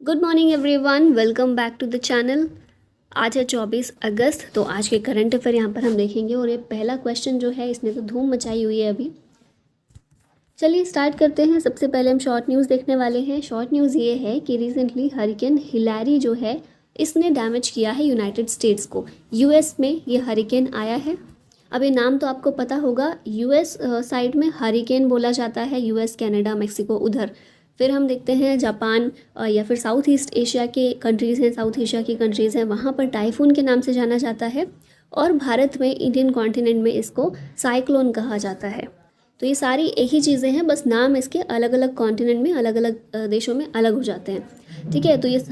Good morning everyone, welcome back to the channel. आज है 24 अगस्त। तो आज के करंट अफेयर यहाँ पर हम देखेंगे और ये पहला क्वेश्चन जो है इसने तो धूम मचाई हुई है अभी। चलिए स्टार्ट करते हैं। सबसे पहले हम शॉर्ट न्यूज़ देखने वाले हैं। शॉर्ट न्यूज़ ये है कि रिसेंटली हरिकेन हिलारी जो है इसने डैमेज किया है यूनाइटेड स्टेट्स को। यूएस में ये हरिकेन आया है। अब ये नाम तो आपको पता होगा, यूएस साइड में हरिकेन बोला जाता है, यूएस कनाडा मैक्सिको उधर। फिर हम देखते हैं जापान या फिर साउथ ईस्ट एशिया के कंट्रीज़ हैं, साउथ एशिया की कंट्रीज़ हैं, वहाँ पर टाइफून के नाम से जाना जाता है। और भारत में इंडियन कॉन्टिनेंट में इसको साइक्लोन कहा जाता है। तो ये सारी एक ही चीज़ें हैं, बस नाम इसके अलग अलग कॉन्टिनेंट में अलग अलग देशों में अलग हो जाते हैं। ठीक है, तो ये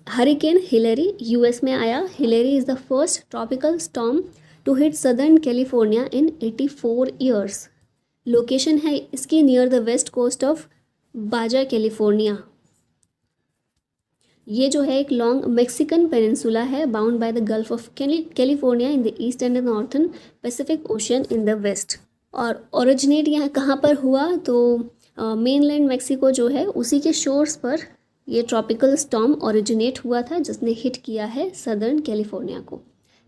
हरिकेन हिलेरी यूएस में आया। Hilary is the first tropical storm to hit southern California in 84 years. Location है इसकी near the west coast of Baja California. ये जो है एक लॉन्ग मेक्सिकन पेनिनसुला है bound by the gulf of California in the east and northern Pacific Ocean in the west. और originate यहाँ कहाँ पर हुआ, तो मेनलैंड मेक्सिको जो है उसी के शोर्स पर ये ट्रॉपिकल स्टॉर्म ओरिजिनेट हुआ था जिसने हिट किया है सदर्न कैलिफोर्निया को।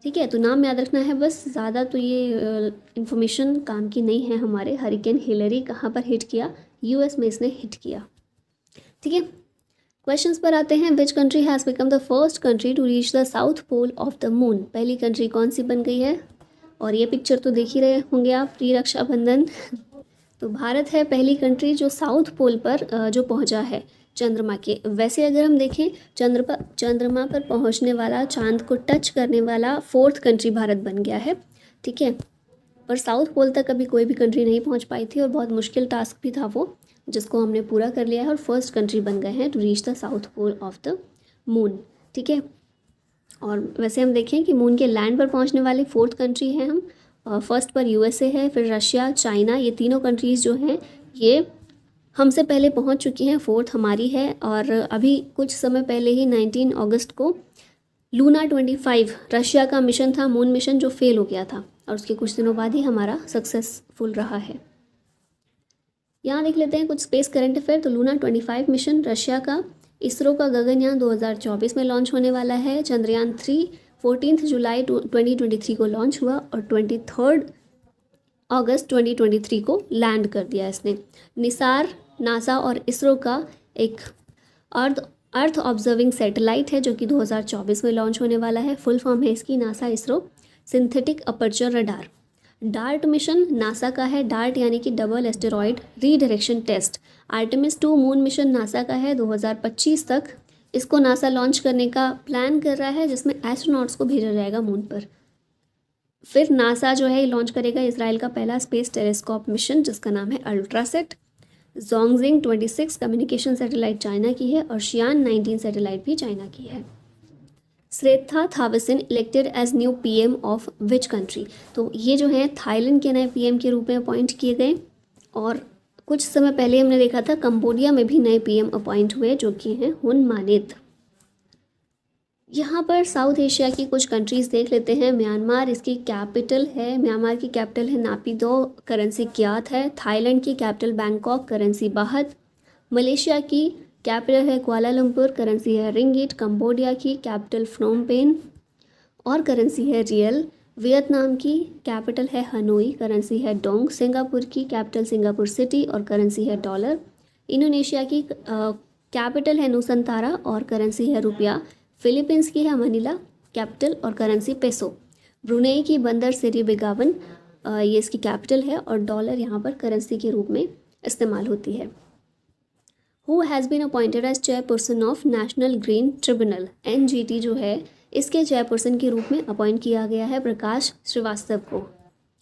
ठीक है, तो नाम याद रखना है बस, ज़्यादा तो ये इन्फॉर्मेशन काम की नहीं है हमारे। हरिकेन हिलेरी कहाँ पर हिट किया, यूएस में इसने हिट किया। ठीक है, क्वेश्चंस पर आते हैं। Which country has become the first country to reach the south pole of the moon. पहली कंट्री कौन सी बन गई है, और ये पिक्चर तो देख ही रहे होंगे आप, प्री रक्षाबंधन। तो भारत है पहली कंट्री जो साउथ पोल पर जो पहुंचा है चंद्रमा के। वैसे अगर हम देखें चंद्रमा पर पहुंचने वाला, चांद को टच करने वाला फोर्थ कंट्री भारत बन गया है। ठीक है, पर साउथ पोल तक अभी कोई भी कंट्री नहीं पहुंच पाई थी और बहुत मुश्किल टास्क भी था वो, जिसको हमने पूरा कर लिया है और फर्स्ट कंट्री बन गए हैं to reach the south pole of the moon. ठीक है, और वैसे हम देखें कि मून के लैंड पर पहुंचने वाली फोर्थ कंट्री है हम। फर्स्ट पर यूएसए है, फिर रशिया, चाइना, ये तीनों कंट्रीज़ जो हैं ये हमसे पहले पहुंच चुकी हैं। फोर्थ हमारी है। और अभी कुछ समय पहले ही 19 अगस्त को लूना 25 रशिया का मिशन था, मून मिशन, जो फेल हो गया था, और उसके कुछ दिनों बाद ही हमारा सक्सेसफुल रहा है। यहाँ देख लेते हैं कुछ स्पेस करंट अफेयर। तो लूना 25 मिशन रशिया का, इसरो का गगनयान 2024 में लॉन्च होने वाला है। चंद्रयान 3 14 जुलाई 2023 को लॉन्च हुआ और 23 अगस्त 2023 को लैंड कर दिया इसने। निसार नासा और इसरो का एक अर्थ ऑब्जर्विंग सैटेलाइट है जो कि 2024 में लॉन्च होने वाला है। फुल फॉर्म है इसकी NASA ISRO synthetic aperture radar. DART mission NASA का है, डार्ट यानी कि double asteroid redirection test. Artemis 2 moon mission NASA का है, 2025 तक इसको नासा लॉन्च करने का प्लान कर रहा है, जिसमें एस्ट्रोनॉट्स को भेजा जाएगा मून पर। फिर नासा जो है लॉन्च करेगा इसराइल का पहला स्पेस टेलीस्कोप मिशन जिसका नाम है अल्ट्रासेट। जोंगजिंग 26 कम्युनिकेशन सैटेलाइट चाइना की है और शियान 19 सैटेलाइट भी चाइना की है। Srettha Thavisin elected as new PM of which country. तो ये जो है थाईलैंड के नए पीएम के रूप में अपॉइंट किए गए। और कुछ समय पहले हमने देखा था कंबोडिया में भी नए पीएम अपॉइंट हुए जो कि हैं हुन मानेत। यहाँ पर साउथ एशिया की कुछ कंट्रीज़ देख लेते हैं। म्यांमार इसकी कैपिटल है, म्यांमार की कैपिटल है नापिदो, करेंसी क्यात है। थाईलैंड की कैपिटल बैंकॉक, करेंसी बाहत। मलेशिया की कैपिटल है कुआलालंपुर, करेंसी है रिंगिट। कंबोडिया की कैपिटल फ्नोम पेन और करेंसी है रियल। वियतनाम की कैपिटल है हनोई, करेंसी है डोंग। सिंगापुर की कैपिटल सिंगापुर सिटी और करेंसी है डॉलर। इंडोनेशिया की कैपिटल है नुसंतारा और करेंसी है रुपया। फिलीपींस की है मनीला कैपिटल और करेंसी पेसो। ब्रुनेई की बंदर सिरी बेगावन, ये इसकी कैपिटल है और डॉलर यहाँ पर करेंसी के रूप में इस्तेमाल होती है। Who has been appointed as chairperson of National Green Tribunal. NGT जो है इसके चेयरपर्सन के रूप में अपॉइंट किया गया है प्रकाश श्रीवास्तव को।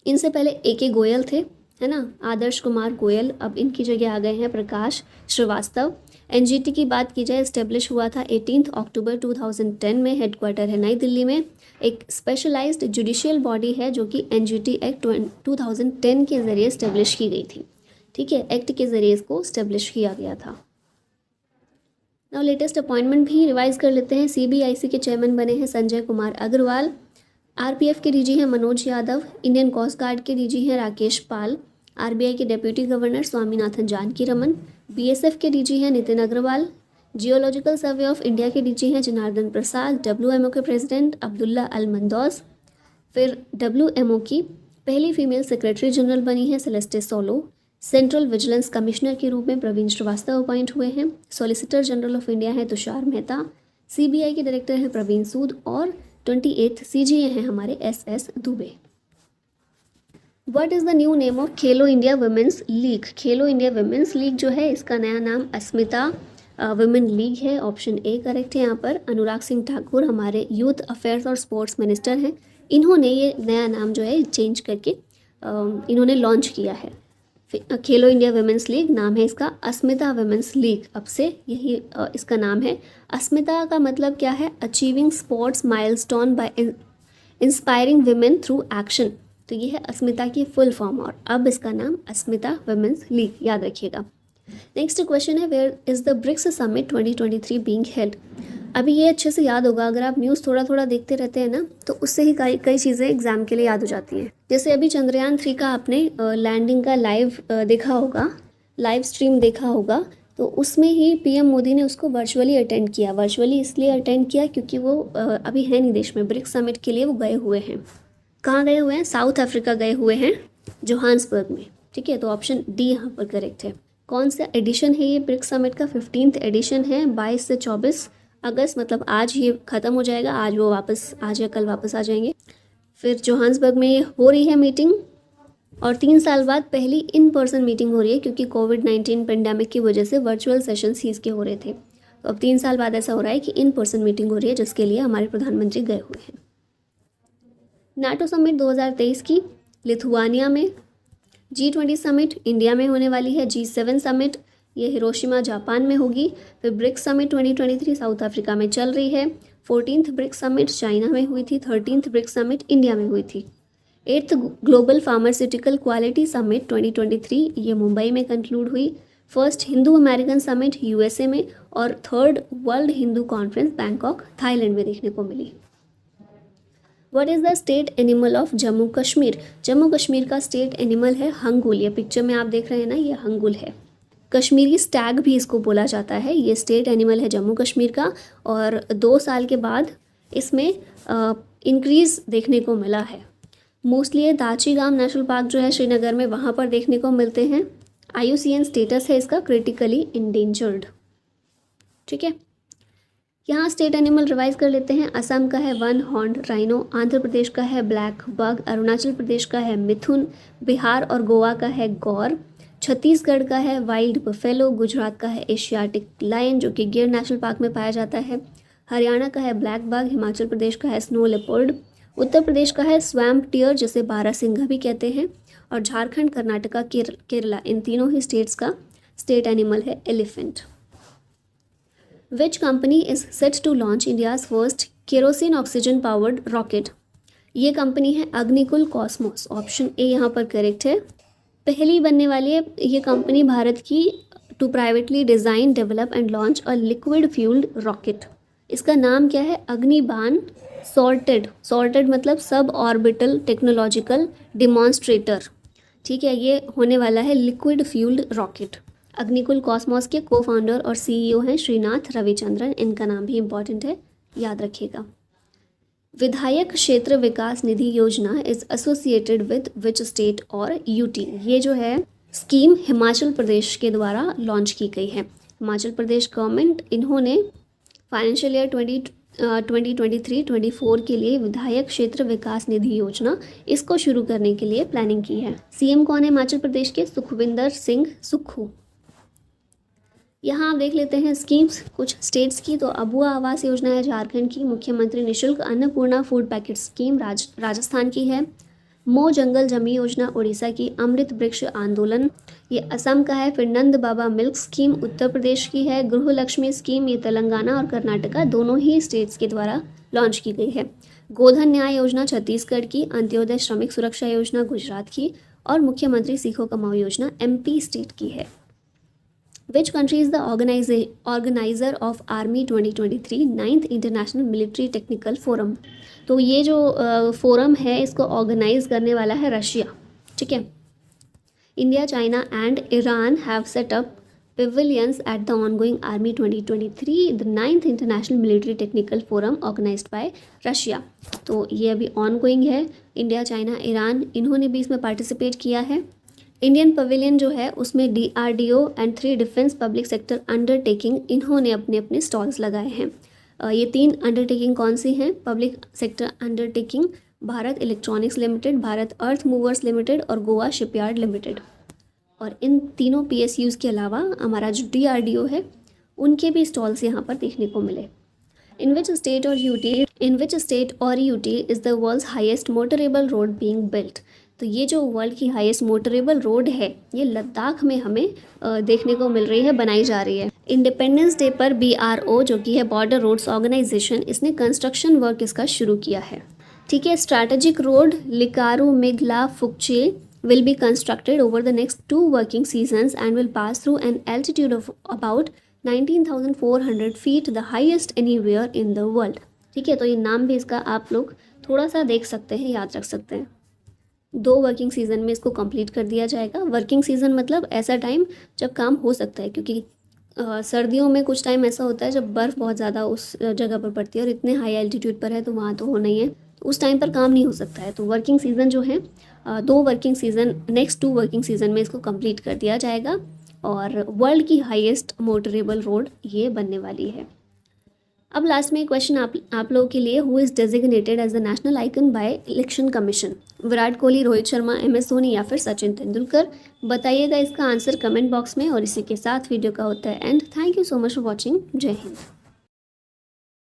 इनसे पहले ए गोयल थे, है ना, आदर्श कुमार गोयल। अब इनकी जगह आ गए हैं प्रकाश श्रीवास्तव। एनजीटी की बात की जाए, इस्टेब्लिश हुआ था 18 अक्टूबर 2010 में। हेडक्वार्टर है नई दिल्ली में। एक स्पेशलाइज्ड जुडिशियल बॉडी है जो कि एनजीटी एक्ट 2010 के ज़रिए इस्टेब्लिश की गई थी। ठीक है, एक्ट के ज़रिए इसको इस्टेब्लिश किया गया था। नाउ लेटेस्ट अपॉइंटमेंट भी रिवाइज कर लेते हैं। सीबीआईसी के चेयरमैन बने हैं संजय कुमार अग्रवाल। आरपीएफ के डीजी हैं Manoj Yadav. Indian Coast Guard के डीजी हैं राकेश पाल। आरबीआई के deputy governor Swaminathan Janakiraman. BSF के डीजी हैं Nitin Agarwal. Geological Survey of India के डीजी हैं जनार्दन प्रसाद, WMO के प्रेसिडेंट अब्दुल्ला अल मंदौस। फिर WMO की पहली फीमेल सेक्रेटरी जनरल बनी है Celeste solo. Central vigilance commissioner के रूप में प्रवीण श्रीवास्तव अपॉइंट हुए हैं। सॉलिसिटर जनरल ऑफ इंडिया है तुषार मेहता। CBI के डायरेक्टर हैं प्रवीण सूद और 28th CGA हैं हमारे SS Dubey. What is the new name of Khelo India women's league? Khelo India women's league जो है इसका नया नाम अस्मिता वुमेन लीग है। ऑप्शन ए करेक्ट है यहाँ पर। अनुराग सिंह ठाकुर हमारे यूथ अफेयर्स और स्पोर्ट्स मिनिस्टर हैं, इन्होंने ये नया नाम जो है चेंज करके इन्होंने लॉन्च किया है। खेलो इंडिया वुमेन्स लीग नाम है इसका अस्मिता वुमेन्स लीग, अब से यही इसका नाम है। अस्मिता का मतलब क्या है? Achieving sports milestone by inspiring women through action, तो ये है अस्मिता की फुल फॉर्म और अब इसका नाम अस्मिता वुमेन्स लीग, याद रखिएगा। Next question is where is the BRICS summit 2023 being held? अभी ये अच्छे से याद होगा, अगर आप न्यूज़ थोड़ा थोड़ा देखते रहते हैं ना तो उससे ही कई चीज़ें एग्जाम के लिए याद हो जाती हैं। जैसे अभी चंद्रयान 3 का आपने लैंडिंग का लाइव देखा होगा, लाइव स्ट्रीम देखा होगा, तो उसमें ही PM मोदी ने उसको वर्चुअली अटेंड किया। वर्चुअली इसलिए अटेंड किया क्योंकि वो अभी है नहीं देश में, ब्रिक्स समिट के लिए वो गए हुए हैं। कहाँ गए हुए हैं? साउथ अफ्रीका गए हुए हैं, जोहान्सबर्ग में। ठीक है, तो ऑप्शन डी यहाँ पर करेक्ट है। कौन सा एडिशन है ये ब्रिक्स समिट का? 15th एडिशन है। 22 से 24 अगस्त, मतलब आज ये ख़त्म हो जाएगा। आज वो वापस, आज या कल वापस आ जाएंगे। फिर जोहान्सबर्ग में ये हो रही है मीटिंग और 3 साल बाद पहली इन पर्सन मीटिंग हो रही है क्योंकि कोविड-19 पेंडेमिक की वजह से वर्चुअल सेशंस ही इसके हो रहे थे। तो अब 3 साल बाद ऐसा हो रहा है कि इन पर्सन मीटिंग हो रही है जिसके लिए हमारे प्रधानमंत्री गए हुए हैं। नाटो समिट 2023 की लिथुआनिया में। G20 समिट इंडिया में होने वाली है। G7 समिट ये हिरोशिमा जापान में होगी। फिर ब्रिक्स समिट 2023 साउथ अफ्रीका में चल रही है। 14th ब्रिक्स समिट चाइना में हुई थी। 13th ब्रिक्स समिट इंडिया में हुई थी। 8th global pharmaceutical quality summit 2023 ये मुंबई में कंक्लूड हुई। 1st Hindu American summit USA में और 3rd world Hindu conference Bangkok Thailand में देखने को मिली। What is the state animal of Jammu Kashmir? Jammu Kashmir का स्टेट एनिमल है हंगुल। ये पिक्चर में आप देख रहे हैं ना, ये हंगुल है। कश्मीरी स्टैग भी इसको बोला जाता है। ये स्टेट एनिमल है जम्मू कश्मीर का और 2 साल के बाद इसमें इंक्रीज़ देखने को मिला है। मोस्टली ये दाचीगाम नेशनल पार्क जो है श्रीनगर में, वहाँ पर देखने को मिलते हैं। IUCN स्टेटस है इसका क्रिटिकली इंडेंजर्ड। ठीक है, यहाँ स्टेट एनिमल रिवाइज कर लेते हैं। असम का है one horned rhino, Andhra Pradesh का है ब्लैक बग, अरुणाचल प्रदेश का है मिथुन, बिहार और गोवा का है गौर, छत्तीसगढ़ का है वाइल्ड बफेलो, गुजरात का है एशियाटिक लायन जो कि गिर नेशनल पार्क में पाया जाता है, हरियाणा का है ब्लैक बग, हिमाचल प्रदेश का है स्नो लेपर्ड, उत्तर प्रदेश का है स्वैम्प टियर जिसे बारहसिंघा भी कहते हैं, और झारखंड, कर्नाटका, केरला, इन तीनों ही स्टेट्स का स्टेट एनिमल है elephant. Which company is set to launch India's first kerosene oxygen powered rocket? ये कंपनी है अग्निकुल कॉस्मोस। ऑप्शन ए यहाँ पर करेक्ट है। पहली बनने वाली है ये कंपनी भारत की to privately design develop and launch a liquid fuelled rocket. इसका नाम क्या है? अग्निबाण सॉर्टेड मतलब सब ऑर्बिटल टेक्नोलॉजिकल डिमॉन्स्ट्रेटर। ठीक है, ये होने वाला है liquid fuelled rocket. Agnikul Cosmos के को फाउंडर और CEO हैं श्रीनाथ रविचंद्रन। इनका नाम भी इम्पॉर्टेंट है, याद रखिएगा। विधायक क्षेत्र विकास निधि योजना is associated with which state और UT? ये जो है स्कीम हिमाचल प्रदेश के द्वारा लॉन्च की गई है। हिमाचल प्रदेश गवर्नमेंट, इन्होंने फाइनेंशियल ईयर 2023-24 के लिए विधायक क्षेत्र विकास निधि योजना इसको शुरू करने के लिए प्लानिंग की है। CM कौन है हिमाचल प्रदेश के? सुखविंदर सिंह सुक्खू। यहाँ आप देख लेते हैं स्कीम्स कुछ स्टेट्स की। तो अबुआ आवास योजना है झारखंड की, मुख्यमंत्री निशुल्क Annapurna food packet scheme Rajasthan की है, मो जंगल जमी योजना उड़ीसा की, अमृत वृक्ष आंदोलन ये असम का है, फिर नंद बाबा मिल्क स्कीम उत्तर प्रदेश की है, गृह लक्ष्मी स्कीम ये तेलंगाना और कर्नाटका दोनों ही स्टेट्स के द्वारा लॉन्च की गई है, गोधन न्याय योजना छत्तीसगढ़ की, अंत्योदय श्रमिक सुरक्षा योजना गुजरात की और मुख्यमंत्री सीखो कमाओ योजना MP स्टेट की है। Which country is the organizer of Army 2023 9th International Military Technical Forum? तो ये जो फोरम है इसको ऑर्गेनाइज करने वाला है रशिया। ठीक है, India, China and Iran have set up pavilions at the ongoing Army 2023, the 9th International Military Technical Forum organized by Russia। तो ये अभी ongoing है, इंडिया, चाइना, ईरान इन्होंने भी इसमें पार्टिसिपेट किया है। इंडियन पवेलियन जो है उसमें DRDO and 3 defence public sector undertaking इन्होंने अपने अपने स्टॉल्स लगाए हैं। ये 3 अंडरटेकिंग कौन सी हैं? Public sector undertaking Bharat electronics limited, Bharat earth movers limited और गोवा शिपयार्ड लिमिटेड। और इन तीनों PSUs के अलावा हमारा जो DRDO है उनके भी स्टॉल्स यहाँ पर देखने को मिले। In which state or UT is the world's highest motorable road being built? तो ये जो वर्ल्ड की हाईएस्ट मोटरेबल रोड है ये लद्दाख में हमें देखने को मिल रही है, बनाई जा रही है। इंडिपेंडेंस डे पर BRO जो कि है बॉर्डर रोड्स ऑर्गेनाइजेशन, इसने कंस्ट्रक्शन वर्क इसका शुरू किया है। ठीक है, strategic road Likaru Migla Fukche will be constructed over the next 2 working seasons and will pass through an altitude of about 19,400 feet, the highest anywhere in the world। ठीक है, तो ये नाम भी इसका आप लोग थोड़ा सा देख सकते हैं, याद रख सकते हैं। 2 वर्किंग सीज़न में इसको कंप्लीट कर दिया जाएगा। वर्किंग सीज़न मतलब ऐसा टाइम जब काम हो सकता है, क्योंकि सर्दियों में कुछ टाइम ऐसा होता है जब बर्फ़ बहुत ज़्यादा उस जगह पर पड़ती है और इतने हाई एल्टीट्यूड पर है तो वहाँ तो होना ही है, तो उस टाइम पर काम नहीं हो सकता है। तो वर्किंग सीज़न जो है 2 working season, next 2 working season में इसको कंप्लीट कर दिया जाएगा और वर्ल्ड की हाईएस्ट मोटरेबल रोड ये बनने वाली है। अब लास्ट में क्वेश्चन आप लोगों के लिए, who is designated as the national icon by election commission? Virat Kohli, Rohit Sharma, MS Dhoni या फिर सचिन तेंदुलकर? बताइएगा इसका आंसर कमेंट बॉक्स में। और इसी के साथ वीडियो का होता है and. Thank you so much for watching. जय हिंद।